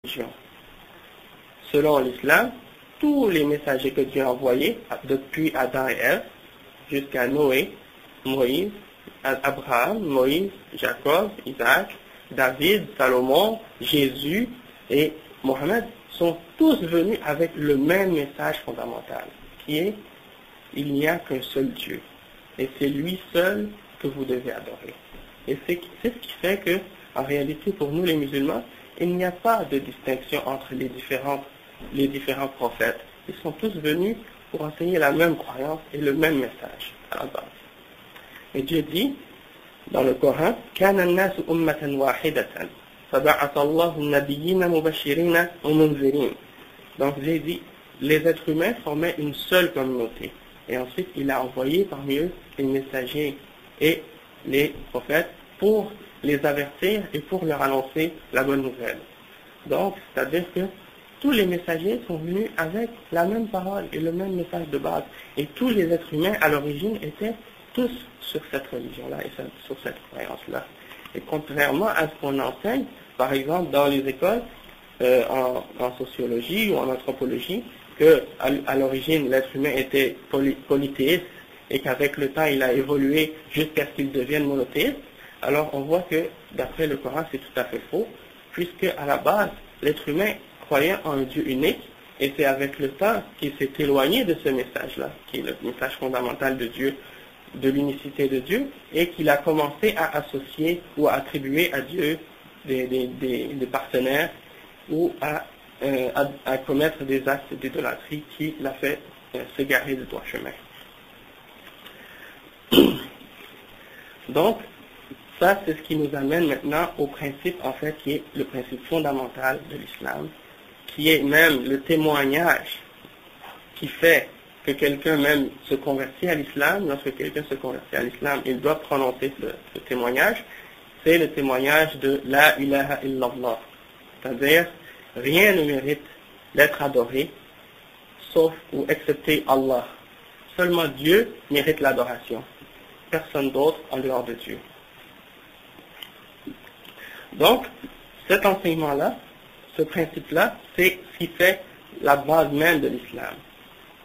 religion. Selon l'islam, tous les messagers que Dieu a envoyés, depuis Adam et Ève, jusqu'à Noé, Moïse, Abraham, Moïse, Jacob, Isaac, David, Salomon, Jésus et Mohammed, sont tous venus avec le même message fondamental, qui est il n'y a qu'un seul Dieu, et c'est lui seul que vous devez adorer. Et c'est ce qui fait que, en réalité, pour nous les musulmans, il n'y a pas de distinction entre les différents prophètes. Ils sont tous venus pour enseigner la même croyance et le même message à la base. Et Dieu dit dans le Coran, كان الناس أمة واحدة فبعث الله النبيين مبشرين ومنذرين. Donc Dieu dit, les êtres humains formaient une seule communauté. Et ensuite, il a envoyé parmi eux les messagers et les prophètes pour les avertir et pour leur annoncer la bonne nouvelle. Donc, c'est-à-dire que tous les messagers sont venus avec la même parole et le même message de base. Et tous les êtres humains, à l'origine, étaient tous sur cette religion-là et sur cette croyance-là. Et contrairement à ce qu'on enseigne, par exemple, dans les écoles, en sociologie ou en anthropologie, que à l'origine l'être humain était polythéiste et qu'avec le temps il a évolué jusqu'à ce qu'il devienne monothéiste, alors on voit que d'après le Coran c'est tout à fait faux, puisque à la base l'être humain croyait en un Dieu unique et c'est avec le temps qu'il s'est éloigné de ce message-là, qui est le message fondamental de Dieu, de l'unicité de Dieu, et qu'il a commencé à associer ou à attribuer à Dieu des partenaires ou à commettre des actes d'idolâtrie qui l'a fait s'égarer du droit chemin. Donc, ça c'est ce qui nous amène maintenant au principe, en fait, qui est le principe fondamental de l'islam, qui est même le témoignage qui fait que quelqu'un même se convertit à l'islam. Lorsque quelqu'un se convertit à l'islam, il doit prononcer ce témoignage. C'est le témoignage de La ilaha illallah, c'est-à-dire rien ne mérite d'être adoré, sauf ou excepté Allah. Seulement Dieu mérite l'adoration. Personne d'autre en dehors de Dieu. Donc, cet enseignement-là, ce principe-là, c'est ce qui fait la base même de l'islam.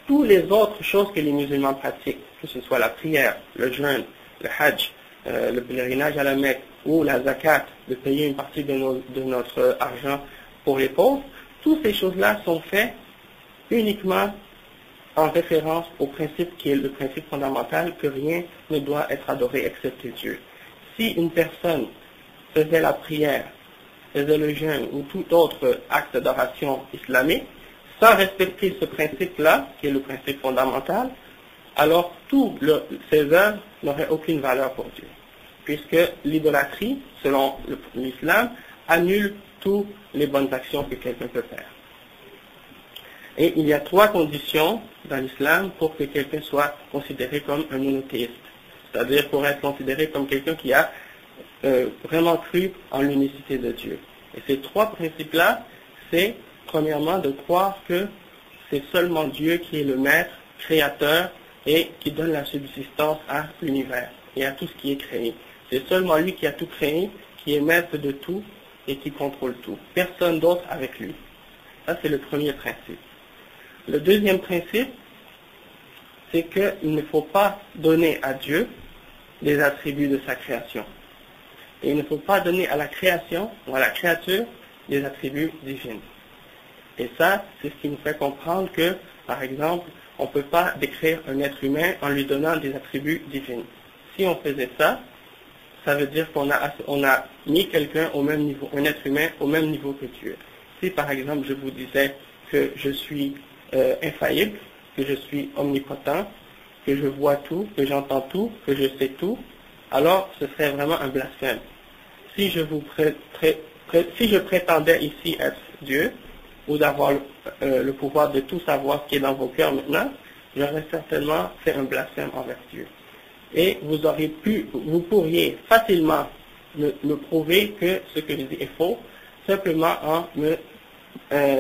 Toutes les autres choses que les musulmans pratiquent, que ce soit la prière, le jeûne, le hajj, le pèlerinage à la Mecque ou la zakat, de payer une partie de notre argent pour les pauvres, toutes ces choses-là sont faites uniquement en référence au principe qui est le principe fondamental que rien ne doit être adoré excepté Dieu. Si une personne faisait la prière, faisait le jeûne ou tout autre acte d'adoration islamique, sans respecter ce principe-là, qui est le principe fondamental, alors toutes ces œuvres n'auraient aucune valeur pour Dieu. Puisque l'idolâtrie, selon l'islam, annule toutes les bonnes actions que quelqu'un peut faire. Et il y a 3 conditions dans l'islam pour que quelqu'un soit considéré comme un monothéiste. C'est-à-dire pour être considéré comme quelqu'un qui a vraiment cru en l'unicité de Dieu. Et ces 3 principes-là, c'est premièrement de croire que c'est seulement Dieu qui est le maître, créateur, et qui donne la subsistance à l'univers et à tout ce qui est créé. C'est seulement lui qui a tout créé, qui est maître de tout et qui contrôle tout. Personne d'autre avec lui. Ça, c'est le premier principe. Le deuxième principe, c'est qu'il ne faut pas donner à Dieu les attributs de sa création. Et il ne faut pas donner à la création ou à la créature des attributs divins. Et ça, c'est ce qui nous fait comprendre que, par exemple, on ne peut pas décrire un être humain en lui donnant des attributs divins. Si on faisait ça, ça veut dire qu'on a mis quelqu'un au même niveau, un être humain au même niveau que Dieu. Si par exemple je vous disais que je suis infaillible, que je suis omnipotent, que je vois tout, que j'entends tout, que je sais tout, alors ce serait vraiment un blasphème. Si je prétendais ici être Dieu, ou d'avoir le pouvoir de tout savoir ce qui est dans vos cœurs maintenant, j'aurais certainement fait un blasphème envers Dieu. Et vous pourriez facilement me prouver que ce que je dis est faux, simplement en me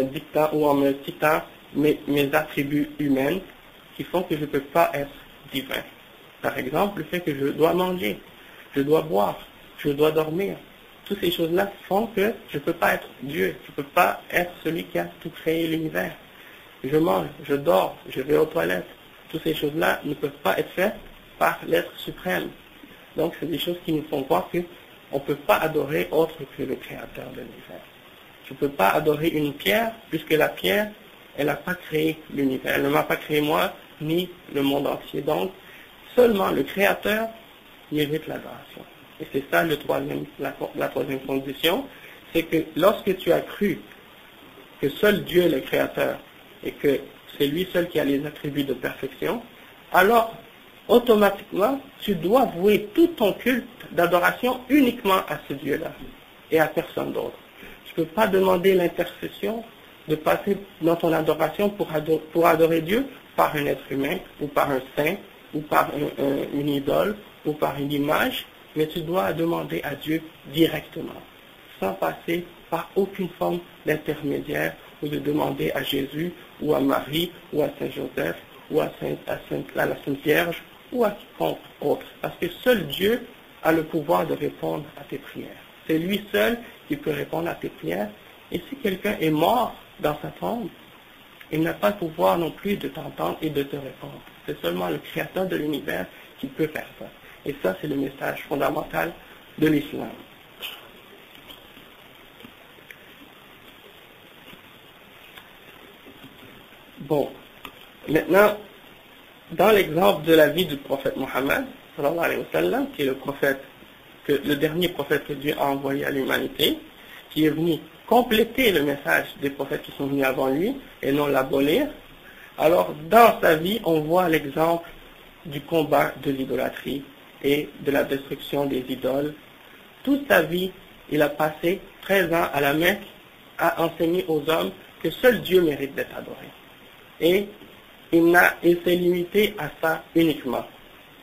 dictant ou en me citant mes attributs humains qui font que je ne peux pas être divin. Par exemple, le fait que je dois manger, je dois boire, je dois dormir, toutes ces choses-là font que je ne peux pas être Dieu, je ne peux pas être celui qui a tout créé l'univers. Je mange, je dors, je vais aux toilettes. Toutes ces choses-là ne peuvent pas être faites par l'être suprême. Donc c'est des choses qui nous font croire qu'on ne peut pas adorer autre que le créateur de l'univers. Je ne peux pas adorer une pierre, puisque la pierre, elle n'a pas créé l'univers. Elle ne m'a pas créé moi, ni le monde entier. Donc, seulement le créateur mérite l'adoration. Et c'est ça la troisième condition, c'est que lorsque tu as cru que seul Dieu est le créateur et que c'est lui seul qui a les attributs de perfection, alors automatiquement tu dois vouer tout ton culte d'adoration uniquement à ce Dieu-là et à personne d'autre. Tu ne peux pas demander l'intercession de passer dans ton adoration pour adorer Dieu par un être humain ou par un saint ou par une idole ou par une image, mais tu dois demander à Dieu directement, sans passer par aucune forme d'intermédiaire ou de demander à Jésus ou à Marie ou à Saint Joseph ou à la Sainte Vierge ou à quiconque autre. Parce que seul Dieu a le pouvoir de répondre à tes prières. C'est lui seul qui peut répondre à tes prières. Et si quelqu'un est mort dans sa tombe, il n'a pas le pouvoir non plus de t'entendre et de te répondre. C'est seulement le créateur de l'univers qui peut faire ça. Et ça, c'est le message fondamental de l'islam. Bon, maintenant, dans l'exemple de la vie du prophète Mohammed, sallallahu alayhi wa sallam, qui est le dernier prophète que Dieu a envoyé à l'humanité, qui est venu compléter le message des prophètes qui sont venus avant lui et non l'abolir. Alors, dans sa vie, on voit l'exemple du combat de l'idolâtrie et de la destruction des idoles. Toute sa vie, il a passé 13 ans à la Mecque à enseigner aux hommes que seul Dieu mérite d'être adoré. Et il s'est limité à ça uniquement.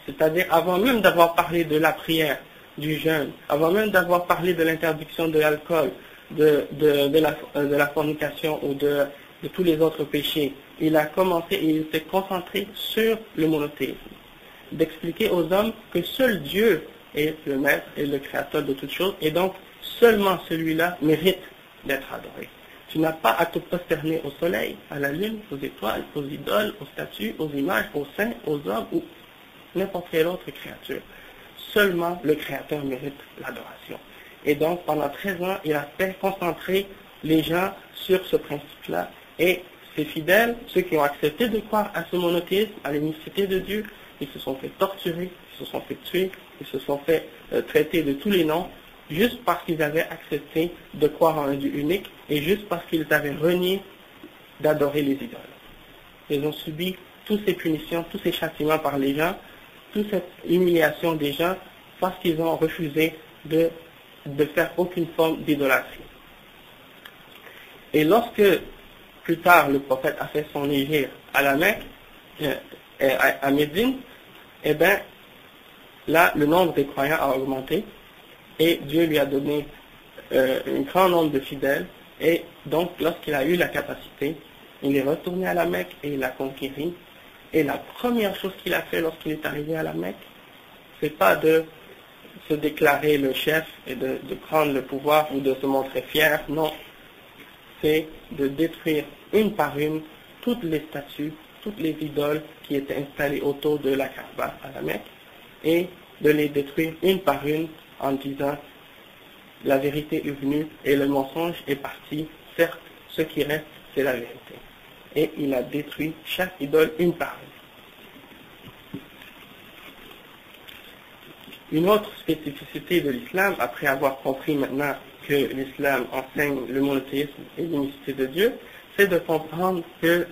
C'est-à-dire, avant même d'avoir parlé de la prière, du jeûne, avant même d'avoir parlé de l'interdiction de l'alcool, de la fornication ou de tous les autres péchés, il a commencé et il s'est concentré sur le monothéisme. D'expliquer aux hommes que seul Dieu est le maître et le créateur de toutes choses, et donc seulement celui-là mérite d'être adoré. Tu n'as pas à te prosterner au soleil, à la lune, aux étoiles, aux idoles, aux statues, aux images, aux saints, aux hommes ou n'importe quelle autre créature. Seulement le créateur mérite l'adoration. Et donc pendant 13 ans, il a fait concentrer les gens sur ce principe-là. Et ses fidèles, ceux qui ont accepté de croire à ce monothéisme, à l'unicité de Dieu, ils se sont fait torturer, ils se sont fait tuer, ils se sont fait traiter de tous les noms, juste parce qu'ils avaient accepté de croire en un Dieu unique et juste parce qu'ils avaient renié d'adorer les idoles. Ils ont subi toutes ces punitions, tous ces châtiments par les gens, toute cette humiliation des gens parce qu'ils ont refusé de faire aucune forme d'idolâtrie. Et lorsque plus tard le prophète a fait son hégire à la Mecque, à Médine, eh bien là le nombre des croyants a augmenté et Dieu lui a donné un grand nombre de fidèles, et donc lorsqu'il a eu la capacité, il est retourné à la Mecque et il a conquéri. Et la première chose qu'il a fait lorsqu'il est arrivé à la Mecque, c'est pas de se déclarer le chef et de prendre le pouvoir ou de se montrer fier, non, c'est de détruire une par une toutes les statues, toutes les idoles qui étaient installées autour de la Kaaba à la Mecque, et de les détruire une par une en disant la vérité est venue et le mensonge est parti, certes ce qui reste c'est la vérité. Et il a détruit chaque idole une par une. Une autre spécificité de l'islam, après avoir compris maintenant que l'islam enseigne le monothéisme et l'unicité de Dieu, c'est de comprendre que